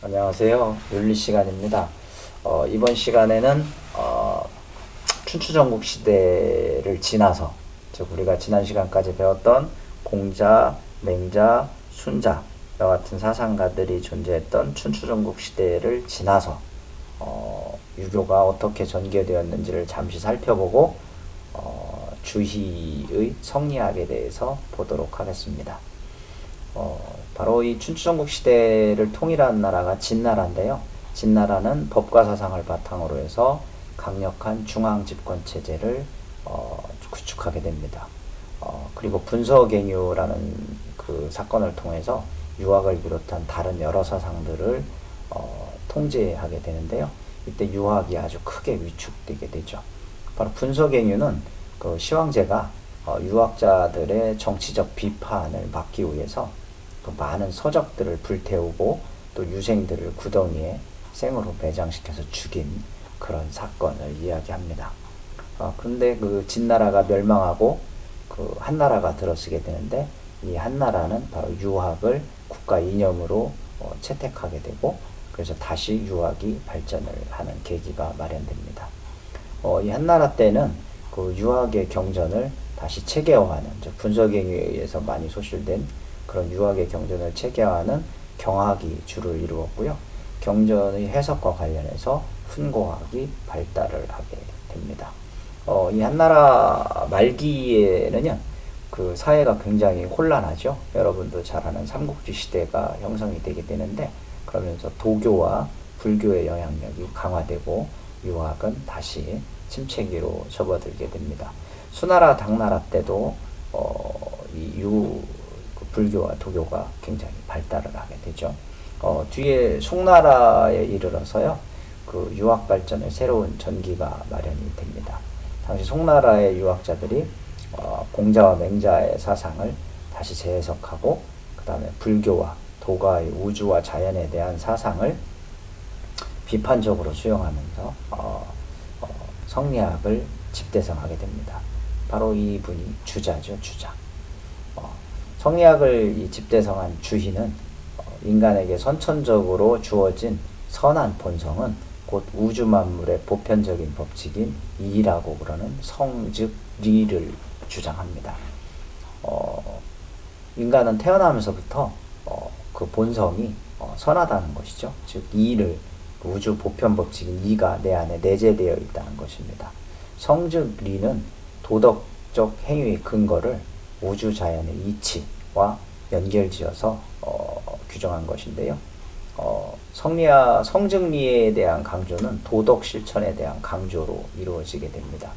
안녕하세요. 윤리 시간입니다. 이번 시간에는 춘추전국 시대를 지나서, 즉 우리가 지난 시간까지 배웠던 공자, 맹자, 순자 와 같은 사상가들이 존재했던 춘추전국 시대를 지나서 유교가 어떻게 전개되었는지를 잠시 살펴보고 주희의 성리학에 대해서 보도록 하겠습니다. 바로 이 춘추전국 시대를 통일한 나라가 진나라인데요. 진나라는 법과 사상을 바탕으로 해서 강력한 중앙 집권 체제를 구축하게 됩니다. 그리고 분서갱유라는 그 사건을 통해서 유학을 비롯한 다른 여러 사상들을 통제하게 되는데요. 이때 유학이 아주 크게 위축되게 되죠. 바로 분서갱유는 그 시황제가 유학자들의 정치적 비판을 막기 위해서 또 많은 서적들을 불태우고 또 유생들을 구덩이에 생으로 매장시켜서 죽인 그런 사건을 이야기합니다. 그런데 그 진나라가 멸망하고 그 한나라가 들어서게 되는데, 이 한나라는 바로 유학을 국가 이념으로 채택하게 되고, 그래서 다시 유학이 발전을 하는 계기가 마련됩니다. 이 한나라 때는 그 유학의 경전을 다시 체계화하는, 즉 분서갱유에 의해서 많이 소실된 그런 유학의 경전을 체계화하는 경학이 주를 이루었고요. 경전의 해석과 관련해서 훈고학이 발달을 하게 됩니다. 이 한나라 말기에는요, 그 사회가 굉장히 혼란하죠. 여러분도 잘 아는 삼국지 시대가 형성이 되게 되는데, 그러면서 도교와 불교의 영향력이 강화되고 유학은 다시 침체기로 접어들게 됩니다. 수나라 당나라 때도 불교와 도교가 굉장히 발달을 하게 되죠. 뒤에 송나라에 이르러서요, 그 유학 발전의 새로운 전기가 마련이 됩니다. 당시 송나라의 유학자들이 공자와 맹자의 사상을 다시 재해석하고, 그 다음에 불교와 도가의 우주와 자연에 대한 사상을 비판적으로 수용하면서 성리학을 집대성하게 됩니다. 바로 이분이 주자죠, 주자. 성리학을 이 집대성한 주희는 인간에게 선천적으로 주어진 선한 본성은 곧 우주 만물의 보편적인 법칙인 이라고 그러는 성, 즉 리를 주장합니다. 인간은 태어나면서부터 그 본성이 선하다는 것이죠. 즉 이를, 우주 보편 법칙인 이가 내 안에 내재되어 있다는 것입니다. 성즉 리는 도덕적 행위의 근거를 우주 자연의 이치와 연결지어서 규정한 것인데요. 성직리에 대한 강조는 도덕 실천에 대한 강조로 이루어지게 됩니다.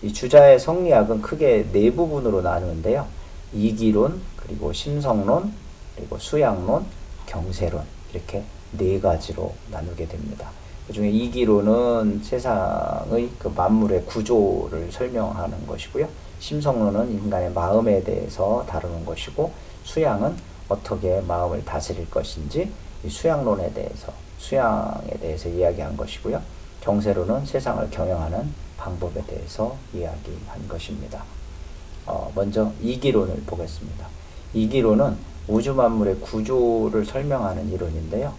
이 주자의 성리학은 크게 네 부분으로 나누는데요. 이기론, 그리고 심성론, 그리고 수양론, 경세론, 이렇게 네 가지로 나누게 됩니다. 그 중에 이기론은 세상의 그 만물의 구조를 설명하는 것이고요. 심성론은 인간의 마음에 대해서 다루는 것이고, 수양은 어떻게 마음을 다스릴 것인지 이 수양에 대해서 이야기한 것이고요. 경세론은 세상을 경영하는 방법에 대해서 이야기한 것입니다. 먼저 이기론을 보겠습니다. 이기론은 우주 만물의 구조를 설명하는 이론인데요.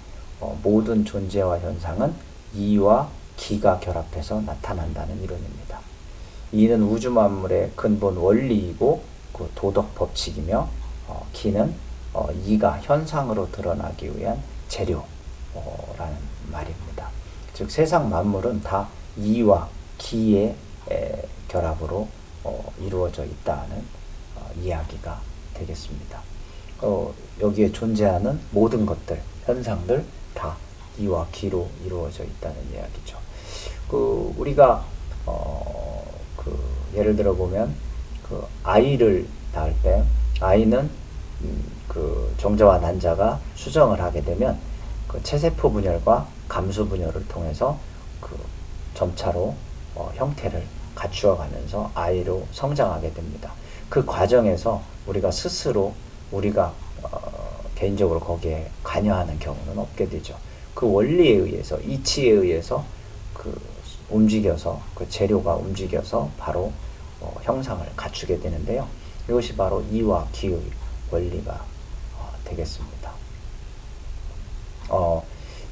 모든 존재와 현상은 이와 기가 결합해서 나타난다는 이론입니다. 이는 우주 만물의 근본 원리이고 그 도덕 법칙이며, 기는 이가 현상으로 드러나기 위한 재료라는 말입니다. 즉 세상 만물은 다 이와 기의 결합으로 이루어져 있다는 이야기가 되겠습니다. 여기에 존재하는 모든 것들, 현상들 다 이와 기로 이루어져 있다는 이야기죠. 우리가 예를 들어 보면 그 아이를 낳을 때 아이는 그 정자와 난자가 수정을 하게 되면 그 체세포 분열과 감수 분열을 통해서 그 점차로 형태를 갖추어 가면서 아이로 성장하게 됩니다. 그 과정에서 우리가 스스로 개인적으로 거기에 관여하는 경우는 없게 되죠. 그 원리에 의해서, 이치에 의해서 움직여서 그 재료가 움직여서 바로 형상을 갖추게 되는데요. 이것이 바로 이와 기의 원리가 되겠습니다.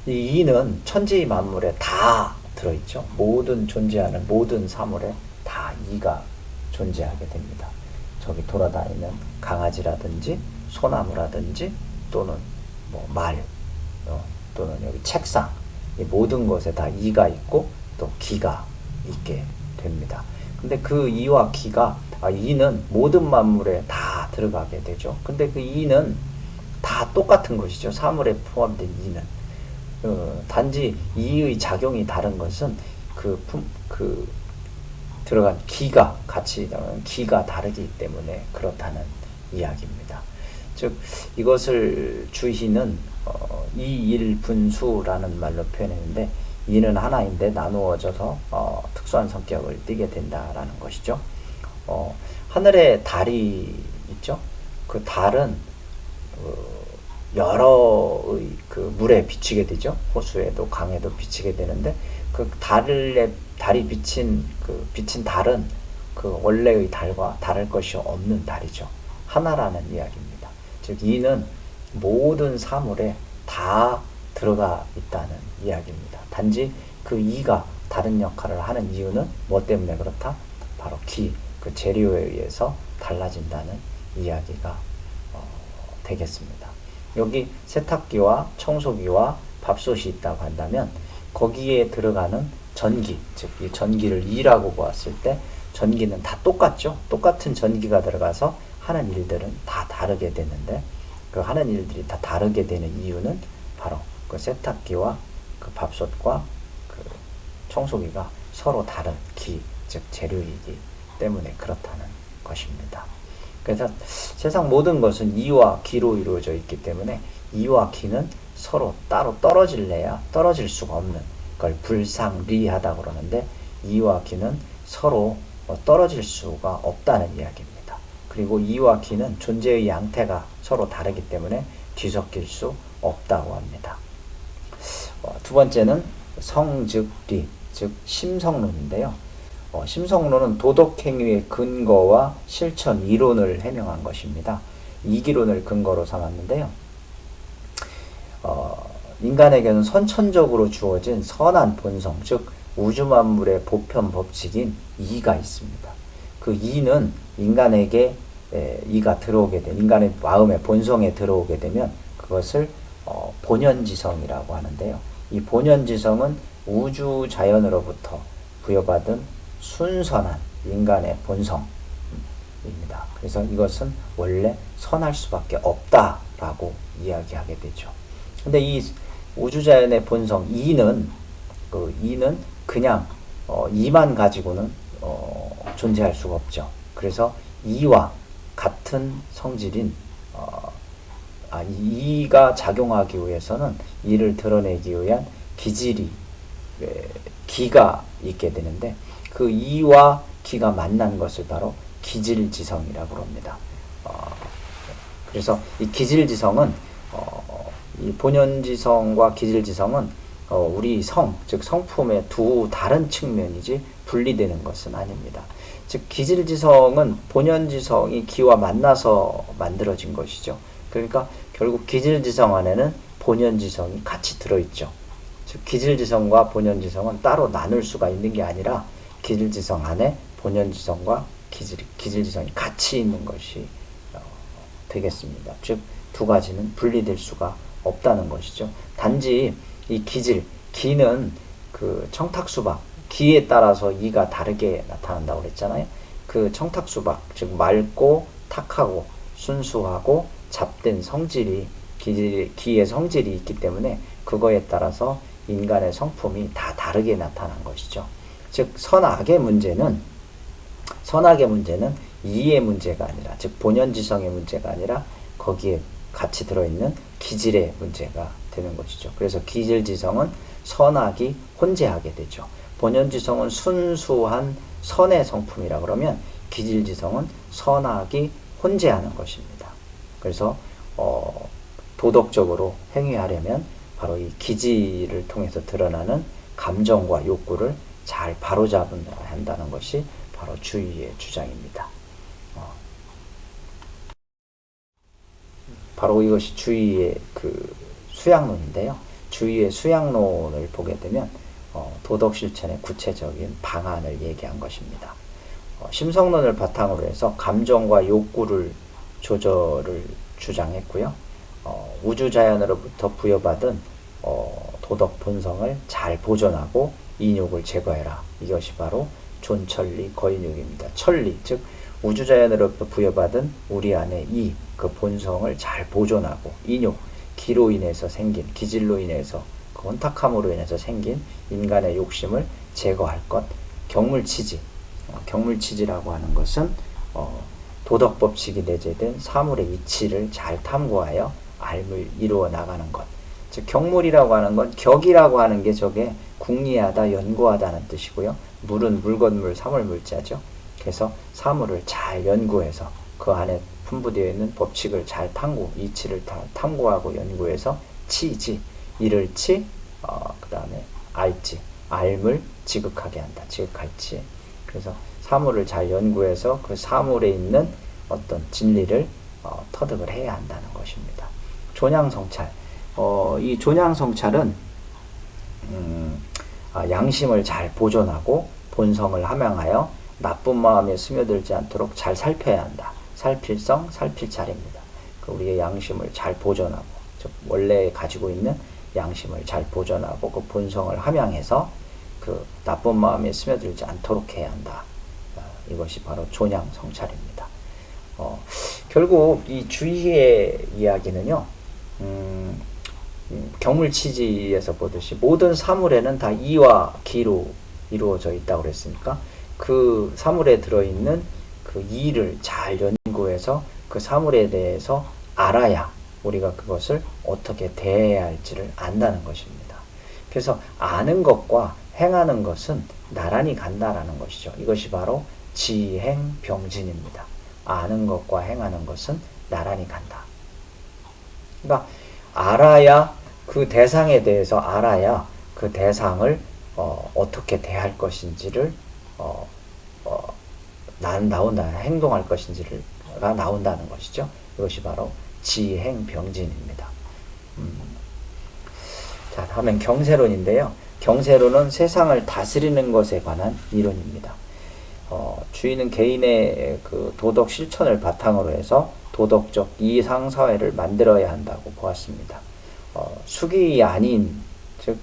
이 이는 천지 만물에 다 들어있죠. 모든 존재하는 모든 사물에 다 이가 존재하게 됩니다. 저기 돌아다니는 강아지라든지 소나무라든지 또는 뭐 말, 또는 여기 책상, 이 모든 것에 다 이가 있고 또 기가 있게 됩니다. 근데 그 이와 기가, 이는 모든 만물에 다 들어가게 되죠. 근데 그 이는 다 똑같은 것이죠. 사물에 포함된 이는. 단지 이의 작용이 다른 것은 그 들어간 기가, 같이 기가 다르기 때문에 그렇다는 이야기입니다. 즉, 이것을 주희는 이일분수라는 말로 표현했는데, 이는 하나인데 나누어져서 특수한 성격을 띠게 된다라는 것이죠. 하늘에 달이 있죠. 그 달은 여러의 그 물에 비치게 되죠. 호수에도 강에도 비치게 되는데, 그 달이 비친 달은 그 원래의 달과 다를 것이 없는 달이죠. 하나라는 이야기입니다. 즉 이는 모든 사물에 다 들어가 있다는 이야기입니다. 단지 그 이가 다른 역할을 하는 이유는 뭐 때문에 그렇다? 바로 그 재료에 의해서 달라진다는 이야기가 되겠습니다. 여기 세탁기와 청소기와 밥솥이 있다고 한다면 거기에 들어가는 전기, 즉 이 전기를 E라고 보았을 때 전기는 다 똑같죠. 똑같은 전기가 들어가서 하는 일들은 다 다르게 되는데, 그 하는 일들이 다 다르게 되는 이유는 바로 그 세탁기와 그 밥솥과 그 청소기가 서로 다른 즉 재료이기 때문에 그렇다는 것입니다. 그래서 세상 모든 것은 이와 기로 이루어져 있기 때문에 이와 기는 서로 따로 떨어질 수가 없는 걸 불상리하다고 그러는데, 이와 기는 서로 떨어질 수가 없다는 이야기입니다. 그리고 이와 기는 존재의 양태가 서로 다르기 때문에 뒤섞일 수 없다고 합니다. 두 번째는 성즉리, 즉 심성론인데요. 심성론은 도덕행위의 근거와 실천 이론을 해명한 것입니다. 이기론을 근거로 삼았는데요. 인간에게는 선천적으로 주어진 선한 본성, 즉 우주 만물의 보편 법칙인 이가 있습니다. 그 이는 인간에게 이가 들어오게 되면, 인간의 마음의 본성에 들어오게 되면 그것을 본연지성이라고 하는데요. 이 본연지성은 우주 자연으로부터 부여받은 순선한 인간의 본성입니다. 그래서 이것은 원래 선할 수밖에 없다라고 이야기하게 되죠. 근데 이 우주자연의 본성 이는 그냥 이만 가지고는 존재할 수가 없죠. 그래서 이와 같은 성질인 이가 작용하기 위해서는 이를 드러내기 위한 기가 있게 되는데, 그 이와 기가 만난 것을 바로 기질지성이라고 합니다. 그래서 이 기질지성은 이 본연지성과 기질지성은 우리 즉 성품의 두 다른 측면이지 분리되는 것은 아닙니다. 즉 기질지성은 본연지성이 기와 만나서 만들어진 것이죠. 그러니까 결국 기질지성 안에는 본연지성이 같이 들어있죠. 즉 기질지성과 본연지성은 따로 나눌 수가 있는 게 아니라 기질지성 안에 본연지성과 기질지성이 같이 있는 것이 되겠습니다. 즉 두 가지는 분리될 수가 없다는 것이죠. 단지 이 기는 그 청탁수박, 기에 따라서 이가 다르게 나타난다고 그랬잖아요. 그 청탁수박, 즉 맑고 탁하고 순수하고 잡된 성질이 기의 성질이 있기 때문에 그거에 따라서 인간의 성품이 다 다르게 나타난 것이죠. 즉 선악의 문제는 이의 문제가 아니라, 즉 본연지성의 문제가 아니라 거기에 같이 들어있는 기질의 문제가 되는 것이죠. 그래서 기질지성은 선악이 혼재하게 되죠. 본연지성은 순수한 선의 성품이라 그러면 기질지성은 선악이 혼재하는 것입니다. 그래서 도덕적으로 행위하려면 바로 이 기질을 통해서 드러나는 감정과 욕구를 잘 바로잡아야 한다는 것이 바로 주의의 주장입니다. 바로 이것이 주의의 그 수양론인데요. 주위의 수양론을 보게 되면 도덕 실천의 구체적인 방안을 얘기한 것입니다. 심성론을 바탕으로 해서 감정과 욕구를 조절을 주장했고요. 우주자연으로부터 부여받은 도덕 본성을 잘 보존하고 인욕을 제거해라. 이것이 바로 존천리 거인육입니다. 천리, 즉 우주자연으로부터 부여받은 우리 안에 그 본성을 잘 보존하고 인욕, 기로 인해서 생긴, 기질로 인해서 그 혼탁함으로 인해서 생긴 인간의 욕심을 제거할 것. 경물치지, 경물치지라고 하는 것은 도덕 법칙이 내재된 사물의 이치를 잘 탐구하여 알을 이루어 나가는 것. 즉 경물이라고 하는 건 격이라고 하는 게 저게 궁리하다, 연구하다는 뜻이고요. 물은 물건물, 사물물자죠. 그래서 사물을 잘 연구해서 그 안에 분부되어 있는 법칙을 잘 이치를 탐구하고 연구해서 치지, 이를치, 그 다음에 알지, 알을 지극하게 한다. 지극할지. 그래서 사물을 잘 연구해서 그 사물에 있는 어떤 진리를 터득을 해야 한다는 것입니다. 존양성찰. 이 존양성찰은 양심을 잘 보존하고 본성을 함양하여 나쁜 마음에 스며들지 않도록 잘 살펴야 한다. 살필성, 살필찰입니다. 우리의 양심을 잘 보존하고, 즉 원래 가지고 있는 양심을 잘 보존하고 그 본성을 함양해서 그 나쁜 마음에 스며들지 않도록 해야 한다. 이것이 바로 존양성찰입니다. 결국 이 주의의 이야기는요, 경물치지에서 보듯이 모든 사물에는 다 이와 기로 이루어져 있다고 그랬으니까 그 사물에 들어있는 그 이를 잘 연구해서 그 사물에 대해서 알아야 우리가 그것을 어떻게 대해야 할지를 안다는 것입니다. 그래서 아는 것과 행하는 것은 나란히 간다라는 것이죠. 이것이 바로 지행병진입니다. 아는 것과 행하는 것은 나란히 간다. 그러니까 알아야, 그 대상에 대해서 알아야 그 대상을 어떻게 대할 것인지를 행동할 것인지가 나온다는 것이죠. 이것이 바로 지행병진입니다. 자, 다음엔 경세론인데요. 경세론은 세상을 다스리는 것에 관한 이론입니다. 주인은 개인의 그 도덕 실천을 바탕으로 해서 도덕적 이상사회를 만들어야 한다고 보았습니다. 숙이 아닌, 즉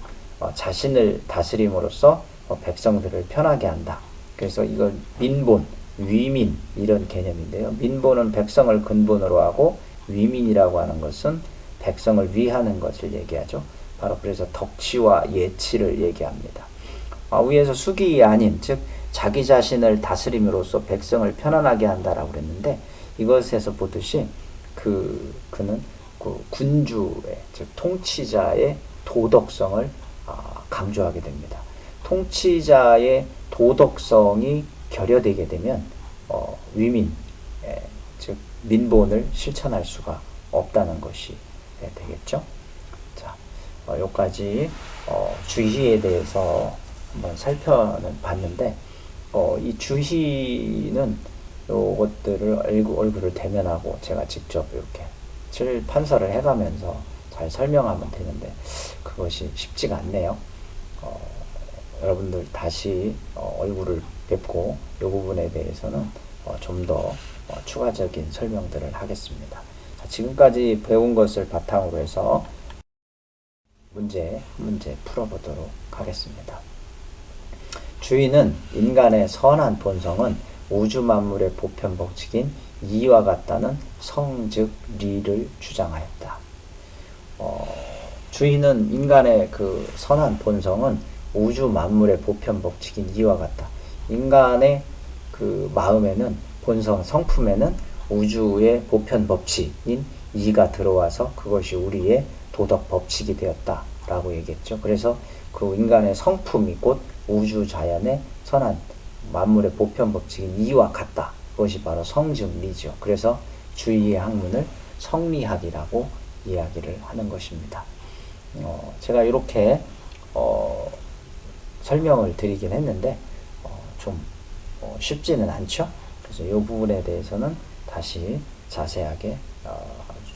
자신을 다스림으로써 백성들을 편하게 한다. 그래서 이건 민본, 위민 이런 개념인데요. 민본은 백성을 근본으로 하고 위민이라고 하는 것은 백성을 위하는 것을 얘기하죠. 바로 그래서 덕치와 예치를 얘기합니다. 위에서 숙이 아닌, 즉 자기 자신을 다스림으로써 백성을 편안하게 한다라고 그랬는데, 이것에서 보듯이 그는 그 군주의, 즉 통치자의 도덕성을 강조하게 됩니다. 통치자의 도덕성이 결여되게 되면 위민, 즉 민본을 실천할 수가 없다는 것이 되겠죠. 자, 여기까지 주희에 대해서 한번 살펴봤는데, 이 주희는 요것들을 얼굴을 대면하고 제가 직접 이렇게 판서를 해가면서 잘 설명하면 되는데 그것이 쉽지가 않네요. 여러분들 다시 얼굴을 뵙고 이 부분에 대해서는 좀 더 추가적인 설명들을 하겠습니다. 자, 지금까지 배운 것을 바탕으로 해서 문제 풀어보도록 하겠습니다. 주인은 인간의 선한 본성은 우주 만물의 보편 법칙인 이와 같다는 성즉 리를 주장하였다. 주인은 인간의 그 선한 본성은 우주 만물의 보편 법칙인 이와 같다. 인간의 그 마음에는, 본성, 성품에는 우주의 보편 법칙인 이가 들어와서 그것이 우리의 도덕 법칙이 되었다라고 얘기했죠. 그래서 그 인간의 성품이 곧 우주 자연의 선한 만물의 보편 법칙인 이와 같다. 그것이 바로 성즉리죠. 그래서 주의의 학문을 성리학이라고 이야기를 하는 것입니다. 제가 이렇게 설명을 드리긴 했는데 좀 쉽지는 않죠. 그래서 이 부분에 대해서는 다시 자세하게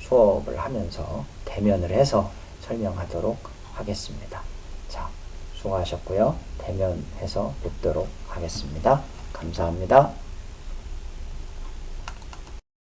수업을 하면서 대면을 해서 설명하도록 하겠습니다. 자, 수고하셨고요. 대면해서 뵙도록 하겠습니다. 감사합니다.